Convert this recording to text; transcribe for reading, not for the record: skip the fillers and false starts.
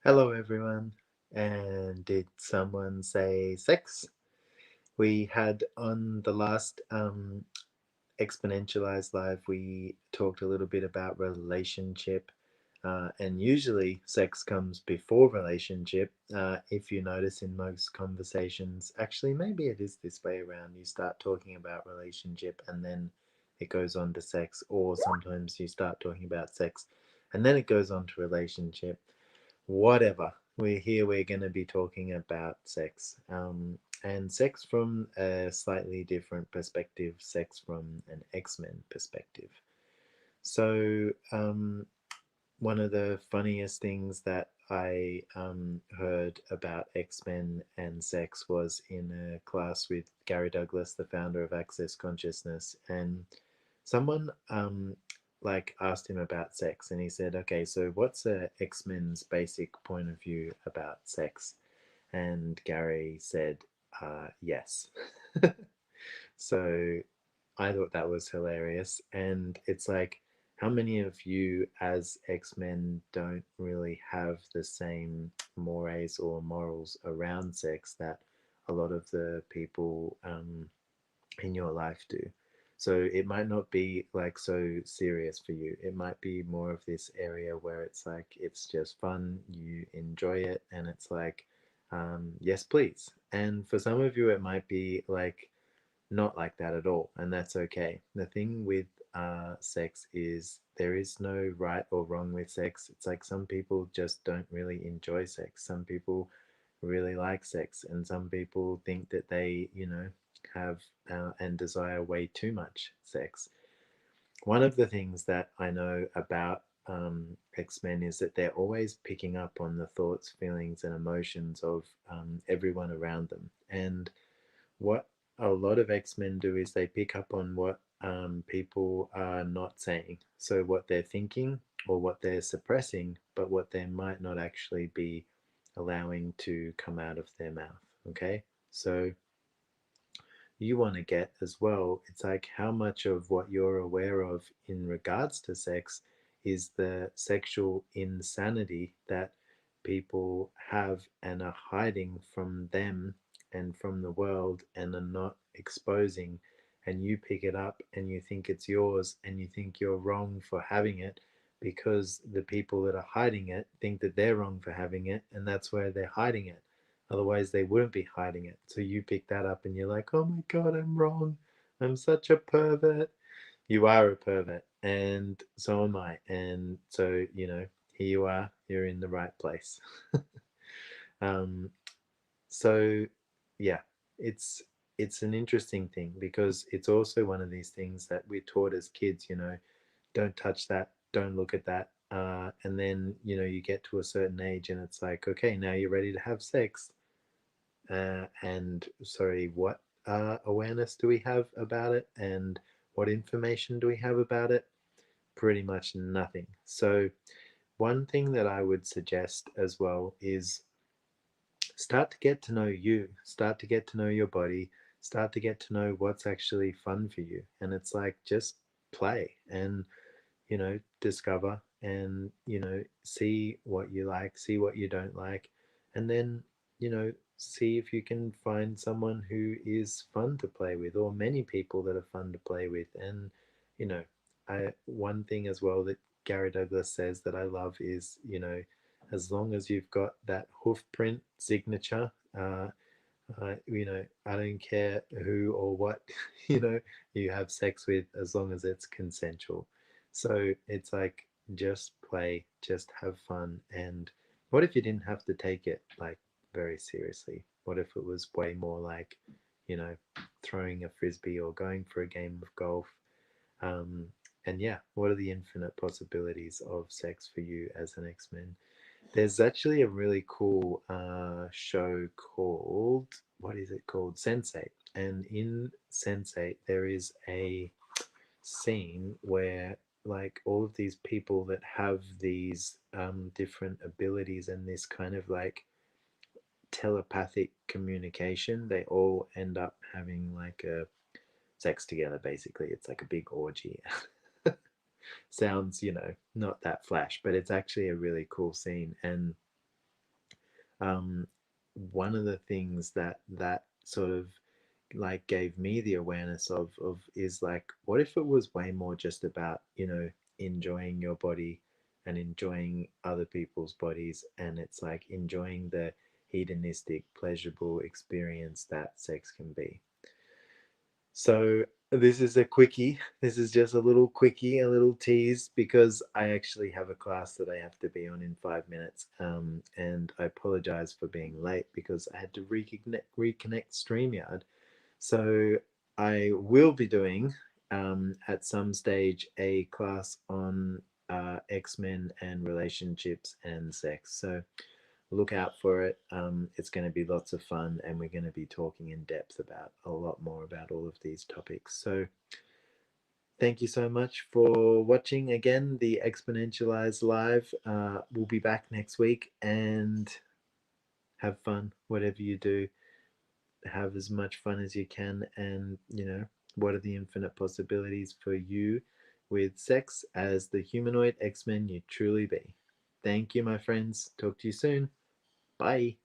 Hello, everyone. And did someone say sex? We had on the last Exponentialized Live, we talked a little bit about relationship. And usually, sex comes before relationship. If you notice in most conversations, actually, maybe it is this way around. You start talking about relationship and then it goes on to sex, or sometimes you start talking about sex and then it goes on to relationship. Whatever. We're here, we're going to be talking about sex. And sex from a slightly different perspective, sex from an X-Men perspective. So, one of the funniest things that I heard about X-Men and sex was in a class with Gary Douglas, the founder of Access Consciousness, and someone like asked him about sex, and he said, "Okay, so what's a X-Men's basic point of view about sex?" And Gary said, "Yes." So I thought that was hilarious. And it's like, how many of you as X-Men don't really have the same mores or morals around sex that a lot of the people in your life do? So it might not be like so serious for you. It might be more of this area where it's like it's just fun, you enjoy it, and it's like, yes, please. And for some of you, it might be like not like that at all, and that's okay. The thing with sex is there is no right or wrong with sex. It's like some people just don't really enjoy sex. Some people really like sex, and some people think that they, have and desire way too much sex. One of the things that I know about X-Men is that they're always picking up on the thoughts, feelings, and emotions of everyone around them. And what a lot of X-Men do is they pick up on what people are not saying. So what they're thinking or what they're suppressing, but what they might not actually be allowing to come out of their mouth. Okay. So you want to get as well, it's like how much of what you're aware of in regards to sex is the sexual insanity that people have and are hiding from them and from the world and are not exposing, and you pick it up and you think it's yours and you think you're wrong for having it because the people that are hiding it think that they're wrong for having it, and that's where they're hiding it. Otherwise, they wouldn't be hiding it. So you pick that up and you're like, oh my God, I'm wrong. I'm such a pervert. You are a pervert. And so am I. And so, here you are. You're in the right place. um, so, yeah, it's it's an interesting thing because it's also one of these things that we're taught as kids, don't touch that, don't look at that. And then, you get to a certain age and it's like, okay, now you're ready to have sex. And sorry, what awareness do we have about it, and what information do we have about it? Pretty much nothing. So one thing that I would suggest as well is start to get to know you, start to get to know your body, start to get to know what's actually fun for you. And it's like just play and discover and see what you like, see what you don't like, and then see if you can find someone who is fun to play with, or many people that are fun to play with. And you know one thing as well that Gary Douglas says that I love is, as long as you've got that hoof print signature, I don't care who or what you have sex with, as long as it's consensual. So it's like just play, just have fun. And what if you didn't have to take it like very seriously? What if it was way more like, you know, throwing a frisbee or going for a game of golf? Um, and yeah, what are the infinite possibilities of sex for you as an X-Men? There's actually a really cool show called, what is it called? Sense8. And in Sense8, there is a scene where, like, all of these people that have these different abilities and this kind of like telepathic communication, they all end up having like a sex together, basically. It's like a big orgy. Sounds, not that flash, but it's actually a really cool scene. And um, one of the things that sort of like gave me the awareness of is like, what if it was way more just about, you know, enjoying your body and enjoying other people's bodies, and it's like enjoying the hedonistic pleasurable experience that sex can be. So this is a quickie. This is just a little quickie, a little tease, because I actually have a class that I have to be on in 5 minutes. And I apologize for being late because I had to reconnect StreamYard. So I will be doing at some stage a class on X-Men and relationships and sex. So look out for it. It's going to be lots of fun, and we're going to be talking in depth about a lot more about all of these topics. So, thank you so much for watching again the Exponentialize Live. We'll be back next week, and have fun, whatever you do. Have as much fun as you can, and you know, what are the infinite possibilities for you with sex as the humanoid X Men you truly be. Thank you, my friends. Talk to you soon. Bye.